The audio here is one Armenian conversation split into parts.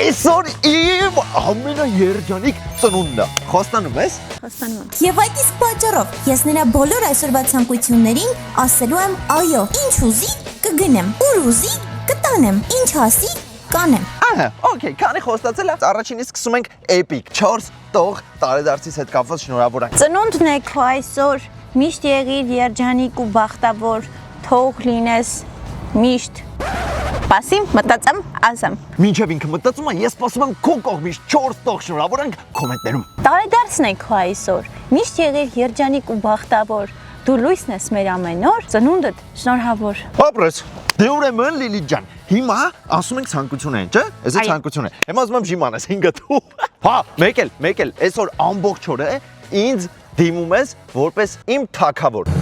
Այսօր իմ ամենաերջանիկ ծնունդն է։ Խոստանում ես։ Խոստանում եմ։ Եվ այդ իսկ պատճառով ես նրա բոլոր այսօրվա ցանկություններին ասելու եմ այո։ Ինչ ուզի կգնեմ, ուր ուզի կտանեմ, ինչ ասի կանեմ։ Ահա, օքեյ, քանի խոստացել է, առաջինից սկսում ենք էպիկ 4 տող տարեդարձից հետ կապված շնորհավորանք։ Ծնունդն է քո այսօր, միշտ եղիր երջանիկ ու բախտավոր, թող լինես միշտ Պասիմ, մտածեմ, ասեմ։ Մինչև ինքը մտածում է, ես սպասում եմ քո կողմից 4 տող շնորհավորանք կոմենտներում։ Տարեդարձն է քո այսօր, միշտ եղիր երջանիկ ու բախտավոր, դու լույսն ես մեր ամեն օր, ծնունդդ շնորհավոր։ Ապրես, դե ուրեմն Լիլիթ ջան, հիմա ասում ենք ցանկություն են, չէ՞։ Էս է ցանկություն է։ Հիմա ասում եմ Ժիմանես 5 դու։ Հա, մեկ էլ, այսօր ամբողջ օրը ինձ դիմում ես որպես իմ թագավոր։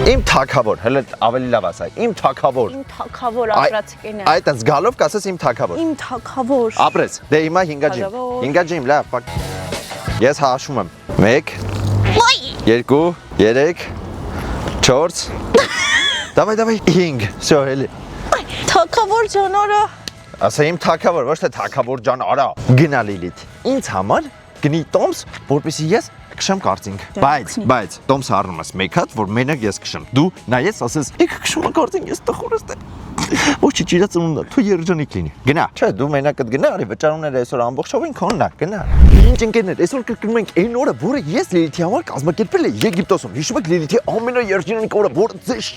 Իմ թագավոր, հələ ավելի լավ ասա, իմ թագավոր։ Իմ թագավոր ապրածիկին է։ Այդ զգալով կասես իմ թագավոր։ Իմ թագավոր։ Ապրես, դե հիմա 5 ջիմ, լավ, պակ։ Ես հաշվում եմ։ 1 2 3 4 Դավայ 5 Всё, էլի։ Թագավոր ջան, արա։ Ասա իմ թագավոր, ոչ թե թագավոր ջան, արա։ Գնա Լիլիթ։ Ինձ համար գնի Տոմս, որպեսզի ես կշամ կարծինք։ Բայց Տոմսը առնում ես մեկ հատ, որ մենակ ես կշամ։ Դու նայես, ասես, «Եք կշում կարծինք, ես տխուր եմ»։ Ոչ իրա ծնունդն է, թու երջանիկ լինի։ Գնա։ Չէ, դու մենակ կգնա, արի վճարումները այսօր ամբողջովին քոնն է, գնա։ Ինչ ընկերներ, այսօր կրկնում ենք այն օրը, որը ես Լիլիթի համար կազմակերպել եմ Եգիպտոսում։ Հիշում եք Լիլիթի ամենաերջանիկ օրը, որը ձեզ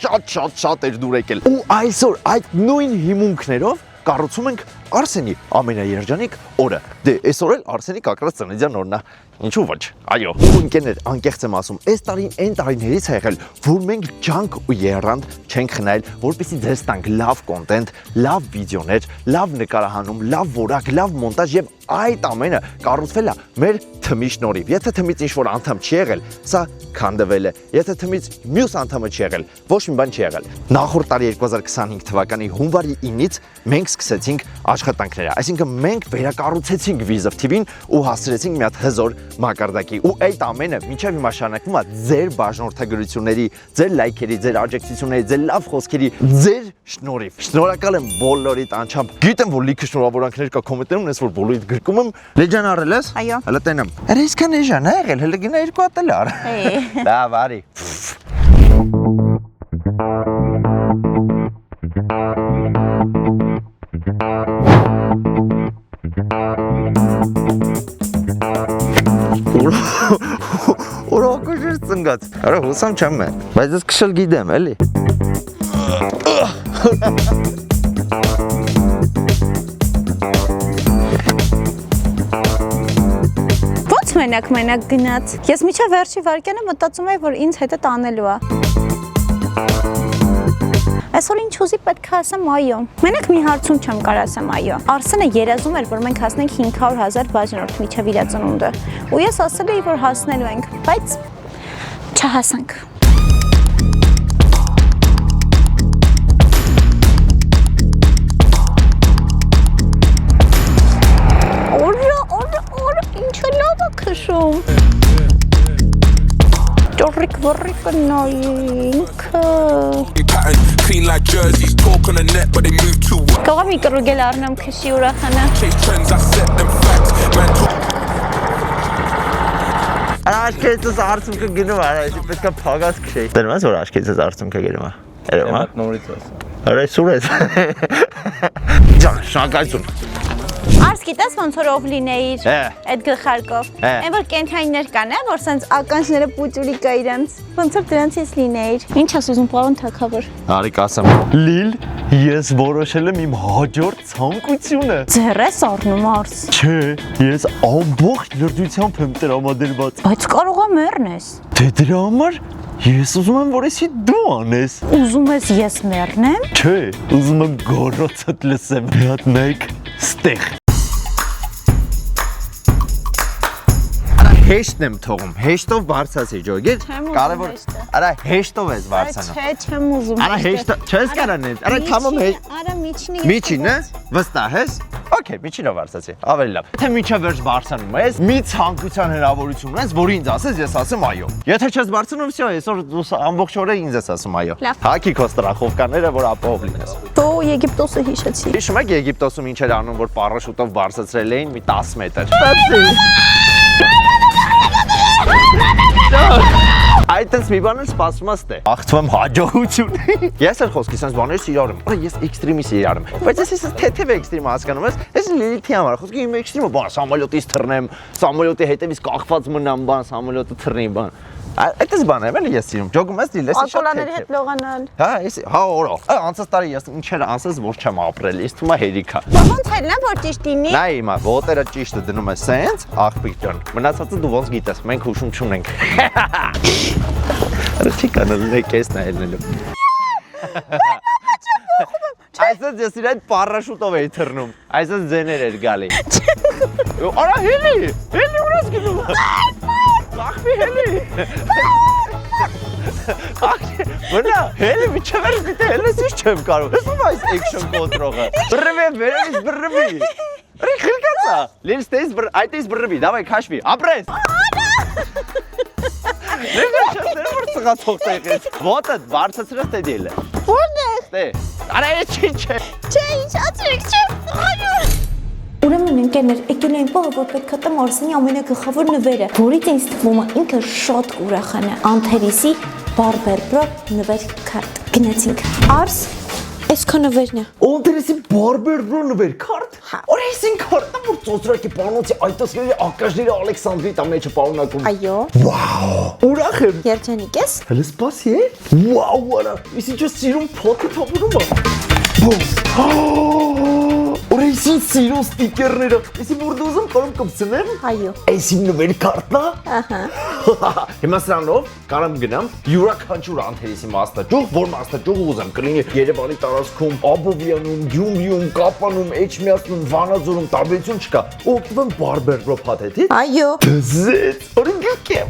շատ էր դուր եկել։ Ու այսօր այդ նույն հիմունքներով կառուցում ենք Արսենի ամենաերջանիկ օրը։ Դե այսօր էլ Արսենի կակրած ծննդյան օրն է։ Ինչու ոչ։ Այո։ Ու ընկերներ, անկեղծ եմ ասում, այս տարին այն տարիներից է եղել, որ մենք ջանք ու եռանդ չենք խնայել, որպեսզի ձեզ տանք լավ կոնտենտ, լավ վիդեոներ, լավ նկարահանում, լավ որակ, լավ մոնտաժ եւ այդ ամենը կառուցվել է մեր թմի շնորհիվ։ Եթե թմից ինչ-որ անդամ չի եղել, սա քանդվել է։ Եթե թմից մյուս անդամը չի եղել, ոչ մի բան չի եղել։ Նախորդ տարի 2025 թվականի հունվարի 9-ից մենք սկսեցինք աշխատանքները, այսինքն մենք վերակառուցեցինք Vizov TV-ին ու հասցրեցինք մի հատ հզոր մակարդակի։ Ու այդ ամենը մինչև հիմա շարունակվում է ձեր բաժանորդագրությունների, ձեր լայքերի, ձեր աջակցությունների, ձեր լավ խոսքերի, ձեր շնորհիվ։ Շնորհակալ եմ բոլորիդ անչափ։ Գիտեմ, որ լիքը շնորհավորանքներ կա կոմենտներում, ես որ բոլորիդ գրկում եմ։ Լեջան արել ես։ Այո։ Հələ տենեմ։ Արա այսքան էժան է եղել, հələ գնա 2 հատ էլ արա։ Լավ, արի։ Օրոքուշ ծնգած։ Արա հուսամ չեմ է, բայց ես քշել գիտեմ, էլի։ Ո՞նց մենակ գնաց։ Ես միջև վերջի վարկյանը մտածում եի, որ ինձ հետը տանելու է։ Այսօր ինչ ուզի պետք է ասեմ այո։ Մենակ մի հարցում չեմ կարող ասեմ այո։ Արսենը երազում էր, որ մենք հասնենք 500,000 բաժանորդ միջև իր ծնունդը։ Ու ես ասել էի, որ հասնելու ենք, բայց չհասանք։ Օրա, ինչ լավ է քշում։ Վռիկը նայինքը։ Clean like jerseys, talk on the net, but they move too well. Կարող եմ իկրուգել առնեմ քշի ուրախանա։ Chase trends, I set them facts. Man talk. Արա աշկերտս արցունքը գնում արա, այսի պետք է փագած քշեի։ Դեռ մաս որ աշկերտս արցունքը գնում է։ Երևա։ Այդ նորից ասա։ Արա սուր ես։ Ջան, շնորհակալություն։ Արս գիտես ոնց որ ով լինեիր այդ գլխարկով։ Այն որ կենթանիներ կան, որ սենց ականջները պուճուրի կա իրենց։ Ոնց որ դրանցից լինեիր։ Ինչ ես ուզում պարոն թագավոր։ Արի կասեմ։ Լիլ, ես որոշել եմ իմ հաջորդ ցանկությունը։ Ձեռես առնում Արս։ Չէ, ես ամբողջ լրտությամբ եմ տրամադրված։ Բայց կարող է մեռնես։ Դե դրա համար ես ուզում եմ, որ էսի դու անես։ Ուզում ես ես մեռնեմ։ Չէ, ուզում եմ գոռոցդ լսեմ։ Մի հատ նայեք ստեղ։ Հեշտն եմ թողում, հեշտով բարձացի ջոգեր, կարևոր, արա հեշտով ես բարձանում։ Չէ, չեմ ուզում։ Արա հեշտով, չես կարան ես, արա թամում հեշտ։ Արա միջնի։ Միջին է, վստահ ես։ Okay, միջինը վարձացի, ավելի լավ։ Թե միջը վերջ բարձանում ես, մի ցանկության հնարավորություն ունես, որ ինձ ասես, ես ասեմ այո։ Եթե չես բարձանում, всё, այսօր դու ամբողջ օրը ինձ ես ասում այո։ Հակի քո ստրախովկաները, որ ապահով լինես։ Դու Եգիպտոսը հիշեցի։ Հիշում եք Եգիպտոսում ինչ էր անում, որ պարաշուտով բարձրացրել էին մի 10 մետր։ Այդտենց մի բան էլ սպասում է։ Աղթվում հաջողություն։ Ես էլ խոսքի sense բաներ սիրառ եմ։ Արա ես էքստրեմի սիրառ եմ։ Բայց ես թեթև էքստրեմը հասկանում ես։ Ես Լիլիթի համար խոսքի իմ էքստրեմը բան, սամոլյոտից թռնեմ, սամոլյոտի հետևից կախված մնամ, բան, սամոլյոտը թռնի, բան։ Այդպես բան եմ, էլի ես սիրում։ Ջոգում ես դիլես շատ թեթև։ Ակոլաների հետ լողանալ։ Հա, ես հա օրո։ Անցած տարի ես ինչեր անցած որ չեմ ապրել, ես թվում է հերիքա։ Ոնց էլ նա որ ճիշտ լինի։ Նա հիմա ոտերը ճիշտը դնում է սենց, աղբիկ ջան։ Մնացածը դու ոնց գիտես, մենք հուշում չունենք։ Չի կանալու կես նայելնելու։ Այսպես ես իրեն պարաշուտով էի թռնում։ Այսպես ձեներ էր գալի։ Արա հելի ունես գնում։ Աղբի հելի։ Մնա, հելի միջևեր պիտի հելես ինչ չեմ կարող։ Ես ում այս էքշն կոնտրողը։ Բրրվի, վերևից բրրվի։ Ռի խլկացա։ Լին ստեյս այդպես բրրվի, դավայ քաշվի, ապրես։ Նեգաշտեր որ ծղացող տեղից։ Ոտը բարձրացրած թե դիլը։ Որտե՞ղ։ Դե, արա ես չի։ Չէ, ինչ ացրեք, չէ։ Ուրեմն ընկերներ, եկել էին պահը, որ պետք է տամ Արսենի ամենագլխավոր նվերը, որից ինձ թվում է ինքը շատ կուրախանա։ Անթերիսի Barber Pro նվեր քարտ։ Գնացինք։ Արս, այս քո նվերն է։ Օնտերեսի Barber Pro նվեր քարտ։ Օր էսին քարտը որ ծոծրակի պանոցի այտոսների ակաժների Ալեքսանդրի տա մեջը պարունակում։ Այո։ Վաու, ուրախ եմ։ Երջանիկ ես։ Հələ սպասի է։ Վաու, արա, ես ինչ սիրում փոթի թափում եմ։ Օր էսին սիրուն ստիկերները։ Էսի որ դուզում կարող կպցնեմ։ Այո։ Էսին նվեր քարտն է։ Ահա։ Հիմա սրանով կարամ գնամ յուրաքանչյուր անթերիսի մասնաճյուղ, որ մասնաճյուղ ուզեմ, կլինի Երևանի տարածքում, Աբովյանում, Գյումրիում, Կապանում, Էջմիածնում, Վանաձորում, տարբերություն չկա։ Օգտվում Barber Pro փաթեթից։ Այո։ Դզեց, օրինակ է։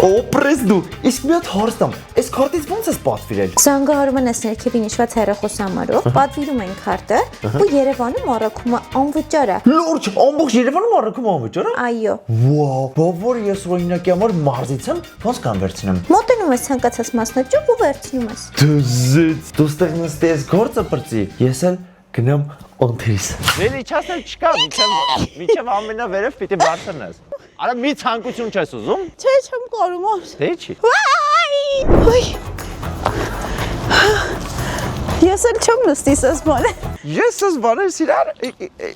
Օպրես դու, իսկ մի հատ հարցամ, այս քարտից ո՞նց ես պատվիրել։ Զանգահարում են այս ներքևին իշխված հեռախոսամարով, պատվիրում են քարտը, ու Երևանում առաքումը անվճար է։ Լուրջ, ամբողջ Երևանում առաքում անվճար է։ Այո։ Վաու, բավար ես օրինակի համար մարզից եմ, ո՞նց կան վերցնեմ։ Մոտենում ես ցանկացած մասնաճյուղ ու վերցնում ես։ Դզեց, դու ստեղ նստես գործը բրծի, ես էլ գնամ անթերիս։ Դելի չասել չկա, միջև ամենավերև պիտի բարձրնես։ Արա մի ցանկություն չես ուզում։ Չէ, չեմ կարում ո՞ր։ Դե չի։ Ոայ։ Ես էլ չեմ նստի սս բանը։ Ես ես բաներ սիրար։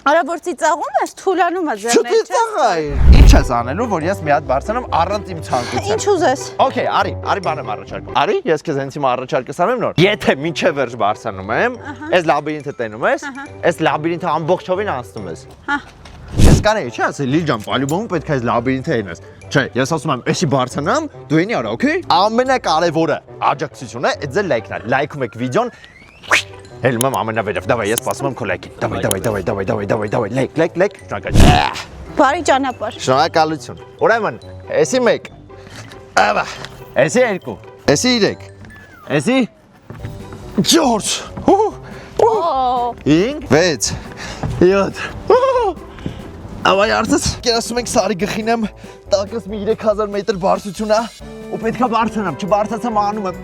Արա որ ծիծաղում ես, թուլանում է ձեռներ։ Չծիծաղայ։ Ինչ ես անելու, որ ես մի հատ բարձրանամ առանց իմ ցանկության։ Ինչ ուզես։ Okay, արի բան եմ առաջարկում։ Արի, ես քեզ հենց հիմա առաջարկս անեմ նոր։ Եթե մինչև վերջ բարձրանում եմ, այս լաբիրինթը տենում ես, այս լաբիրինթը ամբողջովին անցնում ես։ Հա։ Ես կարեի չի ասել Լիլ ջան, պալյուբոմը պետք է այս լաբիրինթը այնես։ Չէ, ես ասում եմ, էսի բարձրանամ, դու էնի արա, okay։ Ամենակարևորը աջակցությունը է, ձեր լայքն է։ Լայքում եք վիդեոն։ Հելում եմ ամենավերև։ Դավայ, ես սպասում եմ քո լայքին։ Դավայ, լայք, շնորհակալ։ Բարի ճանապարհ։ Շնորհակալություն։ Ուրեմն, էսի 1։ Ահա, էսի 2։ Էսի 3։ Էսի 4։ 5 6 7 Ավայ արծես, կերասում ենք սարի գխին եմ, տակս մի 3000 մետր բարձություն է, ու պետք է բարձրանամ, չբարձացամ անում եմ,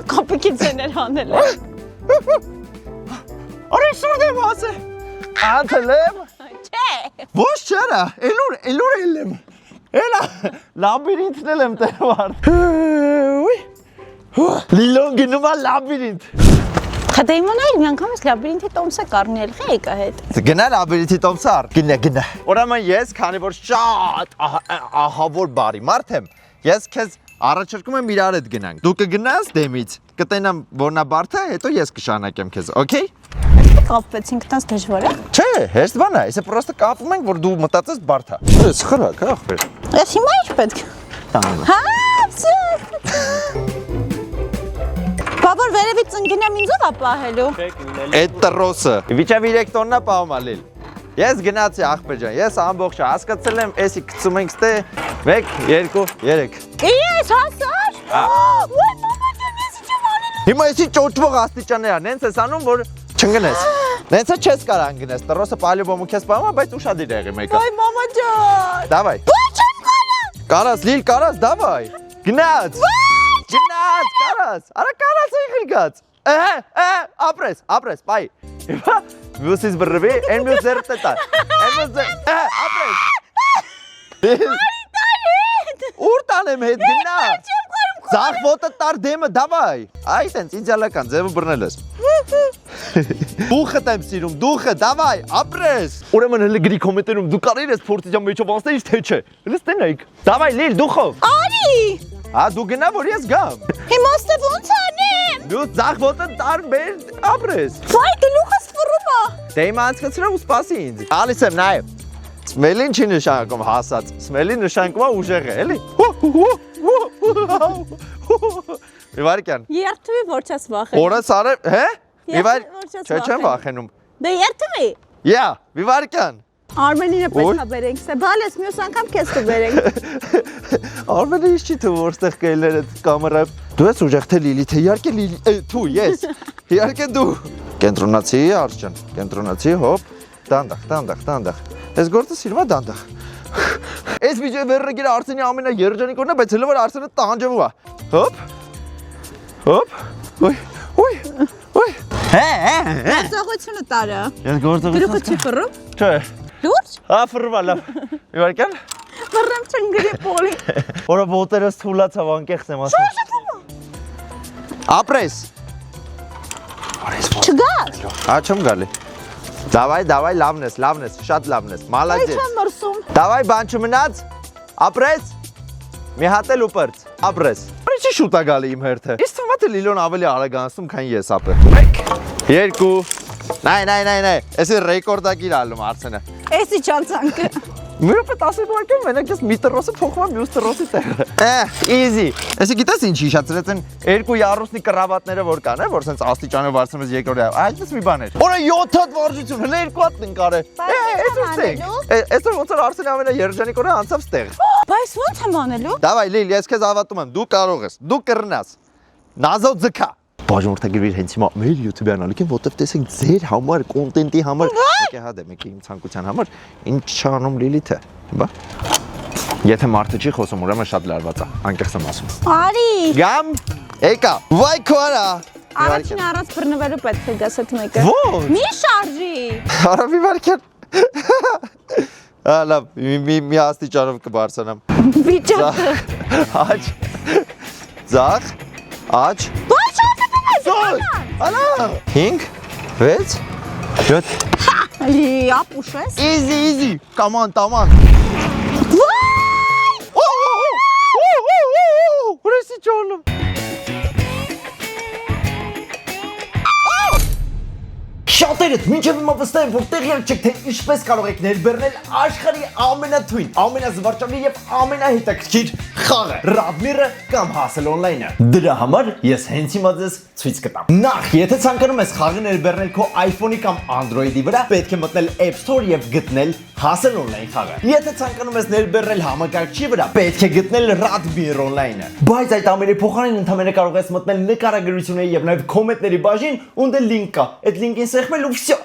Կապիկի ձեներ հանել է։ Արի սուրդ եմ ասե, անթել եմ, Չէ։ ոչ չերա, էլուր էլ եմ, էլա, լաբիրինթն էլ եմ տերվարդ, Լիլոն գնում է լաբիրինթ, Խդե իմանայր մի անգամ ես լաբիրինթի տոմսը կարնել խե եկա հետ։ Գնա լաբիրինթի տոմսը առ, գնա։ Ուրեմն ես, քանի որ շատ ահավոր բարի մարդ եմ, ես քեզ առաջարկում եմ իրար հետ գնանք։ Դու կգնաս դեմից, կտենամ որ նա բարդ է, հետո ես կշանակեմ քեզ, okay։ Կապվեցինք, տանց դժվար է։ Չէ, հեշտ բան է, այսը պրոստը կապում ենք, որ դու մտածես բարդ է։ Ես խրակ, ախպեր։ Ես հիմա ինչ պետք։ Հա, Բաբոր վերևից ընկնեմ ինձ ով է պահելու։ Այդ տրոսը։ Վիճավ 3 տոննա պահում ալել։ Ես գնացի ախպեր ջան, ես ամբողջը հասկացել եմ, էսի գցում ենք ստե 1 2 3։ Ես հասար։ Ոայ մամա ջան, ես չեմ Հիմա էսի ճոճվող աստիճանները, նենց ես անում, որ չընկնես։ Նենց է չես կարող ընկնես, տրոսը պալյուբոմու քեզ պահում, բայց ուշադիր եղի մեկը։ Այ մամա ջան։ Դավայ։ Կարաս, լիլ, կարաս, դավայ։ Գնաց։ Գնաց, կարաս։ Արա կարաս եղիր գաց։ Ապրես, բայ։ Հիմա մյուսից բռվի, են մյուս ձեռդ է տար։ Են մյուս ձեռդ, ապրես։ Ուր տանեմ հետ գնաց։ Ձախ ոտը տար դեմը, դավայ։ Այ տենց իդեալական ձևը բռնել ես։ Դուխդ եմ սիրում, դուխը, դավայ, ապրես։ Ուրեմն հələ գրի կոմենտերում դու կարիր ես փորձիջան մեջով անցնեիր թե չէ։ Հələ ստենայիք։ Դավայ, լիլ, դուխով։ Արի։ Դու գնա որ ես գամ։ Հիմա ստե ոնց անեմ։ Դու ձախ ոտը տար բեր, ապրես։ Վայ գլուխս ֆռում է։ Դե իմ անցկացրու ու սպասի ինձ։ Ալիս եմ նայ։ Սմելին չի նշանակում հասած, սմելին նշանակում է ուժեղ է, էլի։ Իվարքյան։ Երթվի որ չես վախենում։ Օրը սարը, հե? Իվար, Չես չեմ վախենում։ Դե երթվի։ Յա, Իվարքյան։ Արմենինը պետք է բերենք, սա բալես մյուս անգամ քեզ կբերենք։ Արմենը ինչ չի թվում որ ստեղ կայլեր այդ կամերա։ Դու ես ուժեղ թե Լիլի, թե իհարկե Լիլի, թու, ես։ Իհարկե դու։ Կենտրոնացի, Արշջան, կենտրոնացի, հոպ, դանդաղ։ Այս գործը սիրում է դանդաղ։ Այս վիդեոյի վերջը գիրա Արսենի ամենաերջանիկ օրն է, բայց հələ որ Արսենը տանջվում է։ Հոպ։ Ոյ։ Ծաղությունը տարա։ Ես գործողություն։ Գլուխը չի ֆռում։ Չէ։ Լուրջ։ Ֆռվա լավ։ Իվարքյան։ Ֆռեմ չընկրի պոլի։ Որը ոտերս թուլացավ անկեղծ եմ ասում։ Ապրես։ Չգաս։ Չեմ գալի։ Դավայ, լավն ես, շատ լավն ես, մալադես։ Չեմ մրսում։ Դավայ, բան չմնաց, ապրես, մի հատ էլ ու պրծ, ապրես։ Ինչի շուտ է գալի իմ հերթը։ Իսկ թվում է թե Լիլոն ավելի արագ անցնում, քան ես ապը։ 1, 2, նայ, էսի ռեկորդագիր ալում Արսենը։ Էսի չանցանքը։ Մի րոպե 10 րոպե մենակ ես մի տրոսը փոխում եմ մյուս տրոսի տեղը։ Easy։ Էսի գիտես ինչի իջացրեց են երկու յարուսնի կրավատները որ կան, որ սենց աստիճանով վարձում ես երկրորդ։ Այդպես մի բան էր։ Որը 7 հատ վարժություն, հələ երկու հատն են կարել։ Այսօր ոնց որ Արսենի ամենաերջանիկ օրը անցավ ստեղ։ Բայց ո՞նց եմ անելու։ Դավայ Լիլ, ես քեզ հավատում եմ, դու կարող ես, դու կռնաս։ Նազո ձգա։ Բաժանորդագրիր հենց հիմա մեր YouTube-յան ալիքին, որտեվ տեսեք ձեր համար, կոնտենտի համար, եկե հա դե, մեկի իմ ցանկության համար, ինչ չանում Լիլիթը, բա։ Եթե մարդը չի խոսում, ուրեմն շատ լարված է, անկեղծ եմ ասում։ Արի։ Գամ, եկա, վայ քորա։ Առաջին առած բռնվելու պետք է գաս այդ մեկը։ Ո՞չ։ Մի շարժի։ Արավի վարքյան։ Լավ, մի աստիճանով կբարձրանամ։ Վիճակը։ Աջ։ Ձախ, աջ։ Ալա 5 6 7 Ապուշ ես։ Easy, come on, taman։ Ուրեսի ճոլում։ Շատերդ մինչև հիմա վստահ եմ, որ տեղյակ չեք, թե ինչպես կարող եք ներբեռնել աշխարհի ամենաթույն, ամենազվարճալի եւ ամենահետաքրքիր խաղը՝ Radmir-ը կամ Hustle Online-ը։ Դրա համար ես հենց հիմա ձեզ ցույց կտամ։ Նախ, եթե ցանկանում ես խաղը ներբեռնել քո iPhone-ի կամ Android-ի վրա, պետք է մտնել App Store եւ գտնել Hustle Online խաղը։ Եթե ցանկանում ես ներբեռնել համակարգչի վրա, պետք է գտնել Radmir Online-ը։ Բայց այդ ամենի փոխարեն ընդհանրապես կարող ես մտնել նկարագրությունների եւ նաեւ կոմենտների բաժին, ունդ լինք կա։ Այդ լինքին սեղմել ու վсё։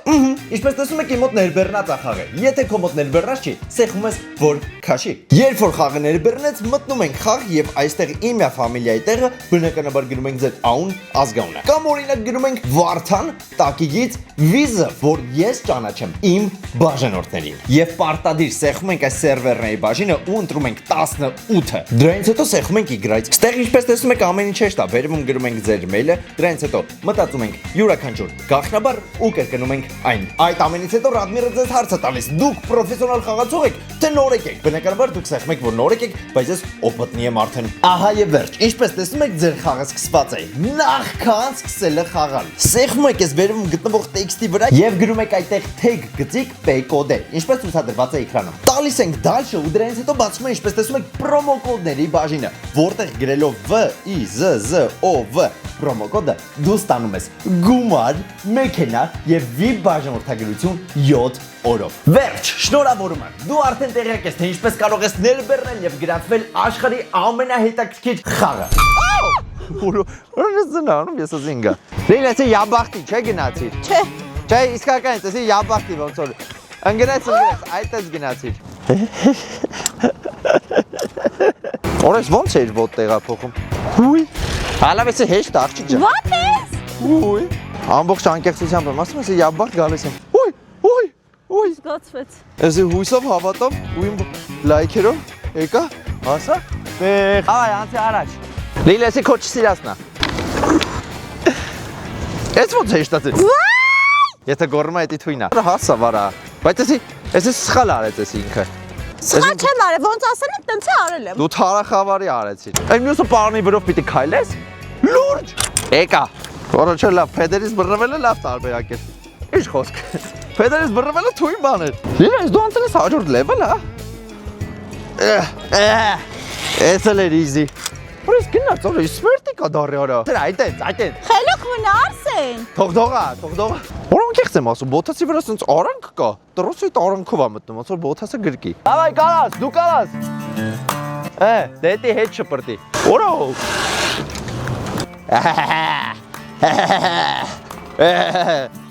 Ինչպես տեսնում եք, իմ մոտ ներբեռնած է խաղը։ Եթե քո մոտ ներբեռնած չի, սեղմում ես որ քաշի։ Երբ որ խաղը ներբեռնեց, մտնում ենք խաղ եւ այստեղ իմյա ֆամիլիայի տեղը բնականաբար գրում ենք ձեր անուն, ազգանունը։ Կամ օրինակ գրում ենք Վարդան, տակիգից վիզը, որ ես ճանաչեմ իմ բաժանորդներին։ Եվ պարտադիր սեղմում ենք այս սերվերների բաժինը ու ընտրում ենք 18-ը։ Դրանից հետո սեղմում ենք Y-ից։ Ստեղ ինչպես տեսնում եք, ամեն ինչ հեշտ է։ Վերևում գրում ենք ձեր մեյլը, դրանից հետո մտածում ենք յուրաքանչյուր գաղտնաբար ու կրկնում ենք այն։ Այդ ամենից հետո Radmir-ը ձեզ հարց է տալիս. դուք պրոֆեսիոնալ խաղացող եք, թե նորեկ եք։ Բնականաբար դուք սեղմում եք, որ նորեկ եք, բայց ես օպտնի եմ արդեն։ Ահա եւ վերջ։ Ինչպես տեսնում եք, ձեր խաղը սկսված է։ Նախքան սկսել է խաղալ։ Սեղմում եք այս վերևում գտնվող տեքստի վրա եւ գրում եք այդտեղ tag գծիկ P-կոդ է։ Ինչպես ցուցադրված է էկրանում։ Տալիս ենք դալշը ու դրանից հետո բացում ենք, ինչպես տեսնում եք, պրոմո կոդների բաժինը, որտեղ գրելով VIZZOV պրոմոկոդը դու ստանում ես գումար, մեքենա եւ VIP բաժանորդագրություն 7 օրով։ Վերջ, շնորհավորում եմ։ Դու արդեն տեղյակ ես, թե ինչպես կարող ես ներբեռնել եւ գրանցվել աշխարհի ամենահետաքրքիր խաղը։ Որոնց զնանում ես զինգա։ Լիլեցի յաբախտի չէ գնացիր։ Չէ։ Չէ, իսկական էս յաբախտի ոնց որ ընկնեց, այդտես գնացիր։ Օրես ոնց էր ոտ տեղափոխում։ Ուй։ Հալավ էս հեշտ աղջիկ ջան։ What is? Ուй։ Ամբողջ անկեղծությամբ եմ ասում, ես յաբախտ գալիս եմ։ Ուй։ Զգացվեց։ Ես հույսով հավատով ու իմ լայքերով եկա, հասա։ Տեղ։ Այ անցի առաջ։ Լիլեսի քո չսիրասնա։ Էս ոնց հեշտ է։ Եթե գորմա էդի թույնա։ Հասա վարա։ Բայց էս սխալ արեց էս ինքը։ Սխալ չեմ արել, ոնց ասել եմ, տենց է արել եմ։ Դու թարախավարի արեցիր։ Այն մյուսը պարանի վրով պիտի քայլես։ Լուրջ։ Եկա։ Որոչը լավ, փեդերից բռնվելը լավ տարբերակ է։ Ինչ խոսք։ Փեդերից բռնվելը թույն բան է։ Լիլես դու անցել ես հաջորդ level, հա։ Էս էլ էր easy։ Որես գնաց, օրը սվերտի կա դարի արա։ Այդտենց։ Խելոք մնա Արսեն։ Թողդողա։ Որոնք եղծ եմ ասում, բոթասի վրա սենց արանք կա։ Տրոսի արանքով է մտնում, ոնց որ բոթասը գրկի։ Davay կարաս, դու կարաս։ Դետի հետ շպրտի։ Որո։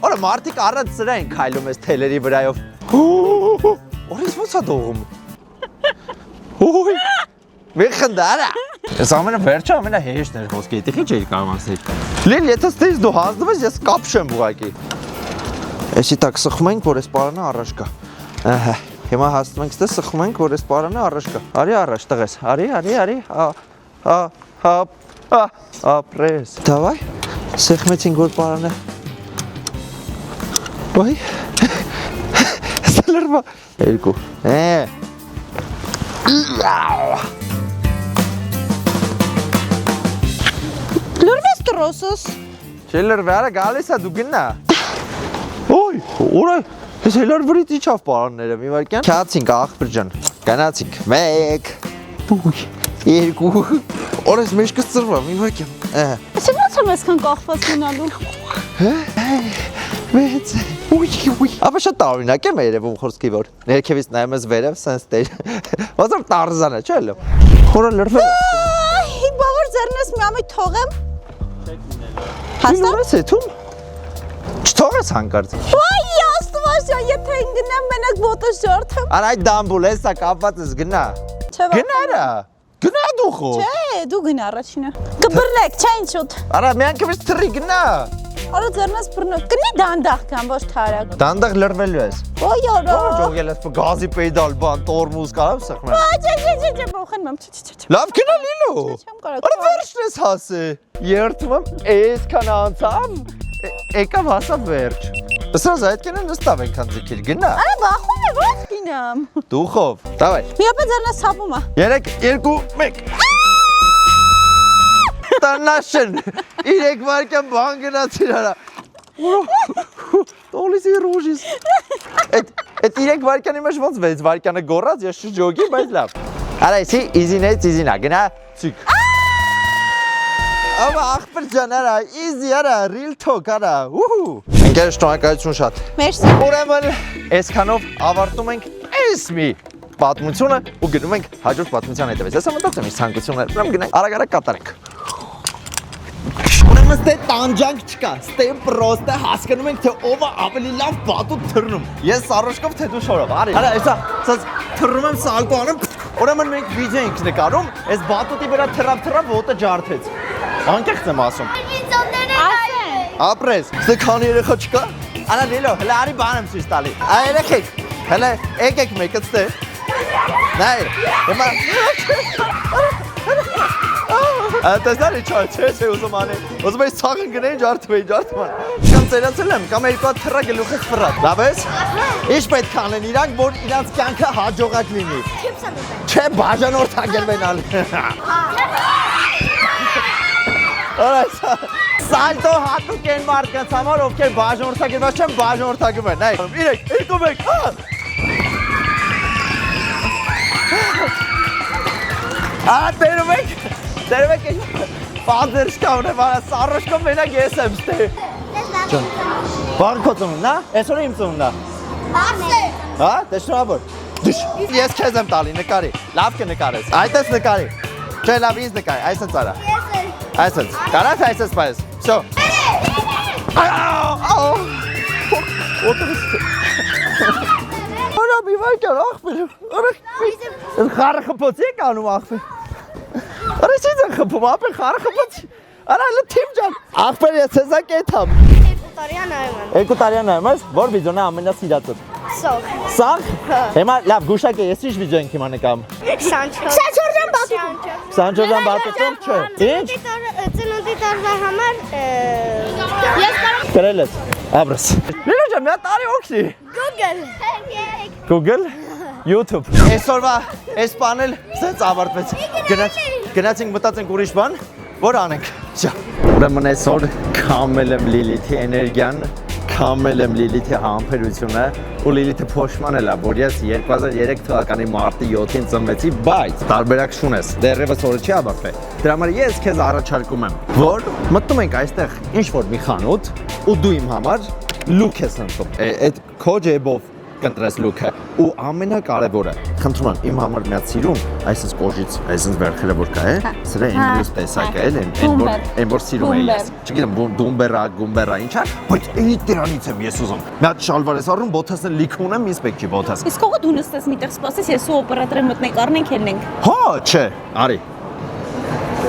Որը մարդիկ առանց սրա են քայլում ես թելերի վրայով։ Որես ոնց է դողում։ Ուй։ Մի խնդարա։ Ես ամենը վերջը ամենահեշտն էր խոսքի, եթե ինչ էի կարող ասել։ Լիլ, եթե ստից դու հանձնվես, ես կապշեմ ուղղակի։ Էսի տակ սխում ենք, որ այս պարանը առաջ գա։ Ահա, հիմա հասնում ենք ստե սխում ենք, որ այս պարանը առաջ գա։ Արի առաջ տղես, արի, ապրես։ Դավայ, սեղմեցինք, որ պարանը։ Ոյ, սելրվա, երկու, Լուրվես տրոսս։ Չէ լրվերը գալիս է դու գնա։ Ոյ, ուրա, ես հելար վրից իչավ պարանները, մի վարկյան։ Քացինք աղբր ջան, գնացինք, 1, 2, օրես մեջքս ծրվա, մի վարկյան։ Ասի ոնց եմ այսքան կախված մնալու։ 6, ուй, ապա շատ տարօրինակ է մեր երևում խոսքի որ։ Ներքևից նայում ես վերև, սենց տեր։ Ոնց որ Տարզան է, չէ՞ լո։ Խորը լրվել է։ Բավոր ձեռնես մի ամիտ թողեմ։ Հաստատ ես եթում։ Չթողես հանկարծ։ Ոայ, աստվածյան, եթե ինգնեմ մենակ ոտս ջարդեմ։ Արա այդ դամբուլ էսա կապված ես գնա։ Գնարա։ Գնա դու խո։ Չէ, դու գնա առաջինը։ Կբռնեք, չէ ինչոտ։ Արա միանգևից թռի գնա։ Արա ձեռնես բռնող։ Գնի դանդաղ կամ ոչ թարակ։ Դանդաղ լրվելու ես։ Ոյ, արա։ Ո՞ր ջոգել ես գազի պեդալ բան, տորմուզ կարամ սխմել։ Չէ, բոխեն մամ, չէ։ Լավ գնա լիլո։ Չեմ կարող։ Արա վերջն ես հասե։ Երթում եմ այսքան անցամ։ Եկավ հասա վերջ։ Սրազ այդ կենը նստավ ենքան ձիքիր գնա։ Արա բախում է, ո՞ց գինամ։ Դուխով։ Դավայ։ Միապե ձեռնես սապում է։ 3, 2, 1։ Տանաշն 3 վարկյան բան գնացիր արա։ Տոլիսի ռուժիս։ Այդ 3 վարկյանի մեջ ոնց 6 վարկյանը գորած, ես շջոգի, բայց լավ։ Արա էսի իզինից իզինա, գնա ցիկ։ Աբա ախպր ջան արա, իզի արա, real talk արա։ Ընկեր շնորհակալություն շատ։ Մերսի։ Ուրեմն այսքանով ավարտում ենք այս մի պատմությունը ու գնում ենք հաջորդ պատմության հետևից։ Ես մտածում եմ ցանկություններ, ուրեմն գնանք արագ կատարենք։ Ուրեմն ստե տանջանք չկա, ստե պրոստը հասկանում ենք թե ով է ավելի լավ պատուտ թռնում։ Ես Սարոշկով թե դու շորով, արի։ Արա էսա թռնում եմ սալկո անում։ Ուրեմն մենք վիդեո ենք նկարում, այս բատուտի վրա թռավ ոտը ջարդեց։ Անկեղծ եմ ասում։ Ապրես, ստե քանի երեխա չկա։ Արա լիլո, հələ արի բան եմ ցույց տալի։ Այ երեխեք, հələ եկեք մեկը ստե։ Նայ, հիմա Տեսնար ինչ չէ ուզում անի։ Ուզում ես ցաղն գնեին ջարդվեի ջարդման։ Կամ ծերացել եմ, կամ երկու հատ թռա գլուխից ֆռատ։ Լավ ես։ Ինչ պետք անեն իրանք, որ իրանք կյանքը հաջողակ լինի։ Չէ, բաժանորդագելվեն ալի։ Օրայս։ Սալտո հատուկ են մարդկանց համար, ովքեր բաժանորդագելված չեն, բաժանորդագում են։ Նայ, 3, 2, 1։ Ահա տերում եք Պատեր չկա ունեմ, Սարոշկով մենակ ես եմ ստե։ Բան քո ծնունն է, այսօր իմ ծնունն է։ Հա, տեսնավոր։ Ես քեզ եմ տալի նկարի, լավ կնկարես, այդպես նկարի։ Չէ, լավ ինձ նկարի, այսպես արա։ Այսպես, կարաս այսպես պես։ Всё։ Արա մի վայր ախպեր։ Արա խարը խփոցի անում ախպեր։ Արա ինչ է խփում, ապեր խարը խփոց։ Արա լը թիմ ջան։ Ախպեր ես ցեզա կեթամ։ 2 տարի նայում եմ։ 2 տարի նայում ես, որ վիդեոն է ամենասիրածը։ Սող։ Սաղ։ Հիմա լավ գուշակ է, ես ինչ վիդեո ենք հիմա նկամ։ Սանչորջան բացում։ Սանջորջան բացում չէ։ Ինչ։ Ծնունդի տարվա համար ես կարող Գրել ես։ Աբրս։ Լիլո ջան, մի տարի օքսի։ Google։ Google, YouTube։ Այսօրվա այս բանել սենց ավարտվեց։ Գնացինք մտածենք ուրիշ բան, որ անենք։ Շա։ Ուրեմն այսօր քամել եմ Լիլիթի էներգիան, քամել եմ Լիլիթի համբերությունը ու Լիլիթը փոշմանել է, որ ես 2003 թվականի մարտի 7-ին ծնվեցի, բայց տարբերակ չունես, դեռևս օրը չի ավարտվել։ Դրա համար ես քեզ առաջարկում եմ, որ մտնում ենք այստեղ ինչ-որ մի խանութ ու դու իմ համար լուք ես ընտրում։ Այդ քո ջեբով կընտրես լուքը ու ամենակարևորը, խնդրում եմ իմ համար մի հատ սիրում, այսպես կոժից, այսպես վերքերը որ կա է, սրա ինքնուս տեսակ է, այն որ սիրում եմ ես։ Չգիտեմ, դումբերա, գումբերա, ինչա, բայց այդ դրանից եմ ես ուզում։ Մի հատ շալվար ես առնում, բոթասը լիք ունեմ, ինձ պետք չի բոթաս։ Իսկ ողը դու նստես միտեղ սպասես, ես ու օպերատորը մտնենք, առնենք ելնենք։ Հա, չէ, արի։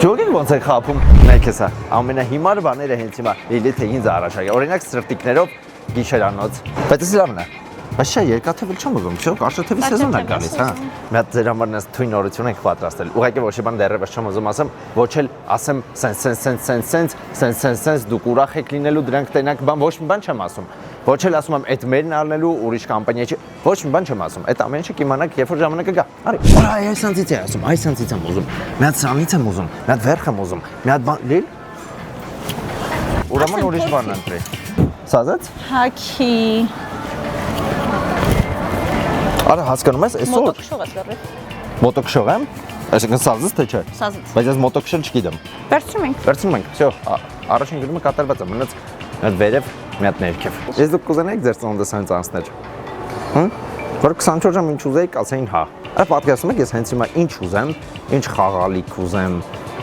Ջոգին ոնց է խափում։ Նայեք հեսա, ամենահիմար բաները հենց հիմա Լիլիթը ինձ առաջարկել։ Օրինակ սրտիկներով գիշերանոց։ Բայց էս լավն է։ Բայց չէ, երկաթևել չեմ ուզում, չէ՞, կարճաթևի սեզոնն է գալիս, հա։ Մի հատ ձեր համար նես թույն նորություն ենք պատրաստել։ Ուղղակի ոչ մի բան դեռևս չեմ ուզում ասեմ, ոչ էլ ասեմ սենց դուք ուրախ եք լինելու դրանք տենակ բան, ոչ մի բան չեմ ասում։ Ոչ էլ ասում եմ, այդ մերն առնելու ուրիշ կամպանիա չի, ոչ մի բան չեմ ասում։ Այդ ամեն ինչը կիմանաք, երբ որ ժամանակը գա։ Արի, այս սանցից է ասում, այս սանցից եմ ուզում։ Մի հատ սրանից եմ ուզում, մի հատ վերխ եմ ուզում, մի հատ բան, լիլ։ Ուրեմն ուրիշ բան ընտրի։ Սազեց։ Հակի։ Արա հասկանում ես, այսօր Մոտոքշող ես լրիվ։ մոտոքշող եմ, այսինքն սազից թե չէ։ Սազից։ Բայց ես մոտոքշել չգիտեմ։ Վերցնում ենք։ Վերցնում ենք, всё, առաջին գնումը կատարված է, մնաց մի հատ վերև, մի հատ ներքև։ Ես դուք կուզենայիք ձեր ծնունդը սենց անցնել։ Հմ? Որ 24 ժամ ինչ ուզեիք, ասեին հա։ Արա պատկերացնում եք, ես հենց հիմա ինչ ուզեմ, ինչ խաղալիք ուզեմ,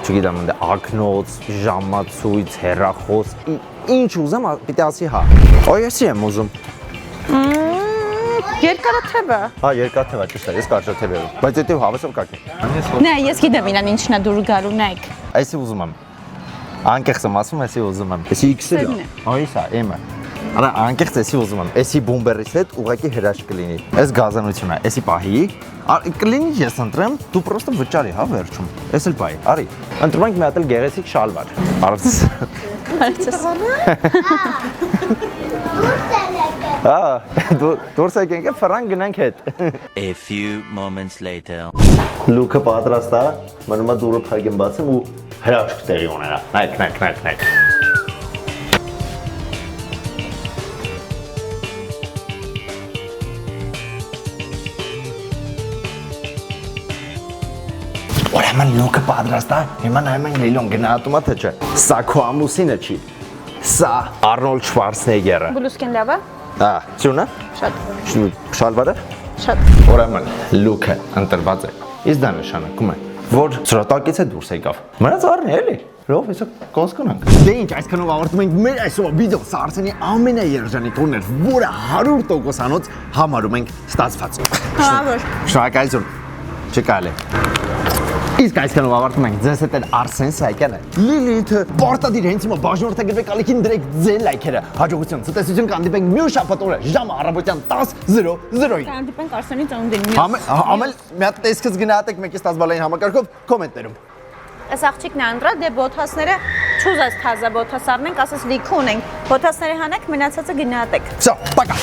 չգիտեմ, ընդ ակնոց, ժամացույց, հեռախոս, ինչ ուզեմ, պիտի ասի հա։ Օյեսի եմ ուզում։ Երկարաթևը։ Հա, երկաթև է, ճիշտ է, ես կարճաթև եմ։ Բայց դա հավեսով կակի։ Նայ, ես գիտեմ իրան ինչն է դուր գալու, նայեք։ Այսի ուզում եմ։ Անկեղծ եմ ասում, այսի ուզում եմ։ Այսի X-ը։ Այս է, եմը։ Արա անկեղծ էսի ուզում եմ։ Էսի բոմբերից հետ ուղղակի հրաշք կլինի։ Այս գազանությունն է, էսի պահի։ Կլինի ես ընտրեմ, դու պրոստը վճարի, հա, վերջում։ Էս էլ պահի, արի։ Ընտրում ենք մի հատ էլ գեղեցիկ շալվար։ Արծես։ Հա, դուրս եկենք, ֆրանկ գնանք հետ։ A few moments later. Լուքը պատրաստ է, մնում է դուրը փակեմ բացեմ ու հրաշք տեղի ունենա։ Նայեք։ Ուրեմն լուքը պատրաստ է, հիմա նայում ենք Լիլոն գնահատում է թե չէ։ Սա քո ամուսինը չի։ Սա Արնոլդ Շվարցնեգերը։ Բլուսկեն լավ է։ Հա, ճունը։ Շատ։ Շալվարը։ Շատ։ Ուրեմն լուքը ընտրված է։ Իսկ դա նշանակում է, որ սրտակից է դուրս եկավ։ Մնաց առնի էլի։ Լավ, հեսա կոնսկոնանք։ Դե ինչ, այսքանով ավարտում ենք մեր այսօր վիդեո, սա Արսենի ամենաերջանիկ օրն էր, որը 100%-անոց համարում ենք ստացված։ Հավոր։ Շնորհակալություն։ Չկալի։ Իսկ այսքանով ավարտում ենք ձեզ հետ Արսեն Սահակյանը։ Լիլիթը պարտադիր հենց հիմա բաժանորդագրվեք ալիքին դրեք ձեր լայքերը։ Հաջողություն, ցտեսություն կհանդիպենք մյուս շաբաթ օրը ժամը առավոտյան 10:00-ին։ Կհանդիպենք Արսենի ծնունդին։ Ամել մի հատ տեսքից գնահատեք 1-ից 10 բալային համակարգով կոմենտներում։ Այս աղջիկն է անդրա, դե բոթասները չուզես թազա բոթաս առնենք, ասես լիք ունենք։ Բոթասները հանեք, մնացածը գնահատեք։ Всё, пока։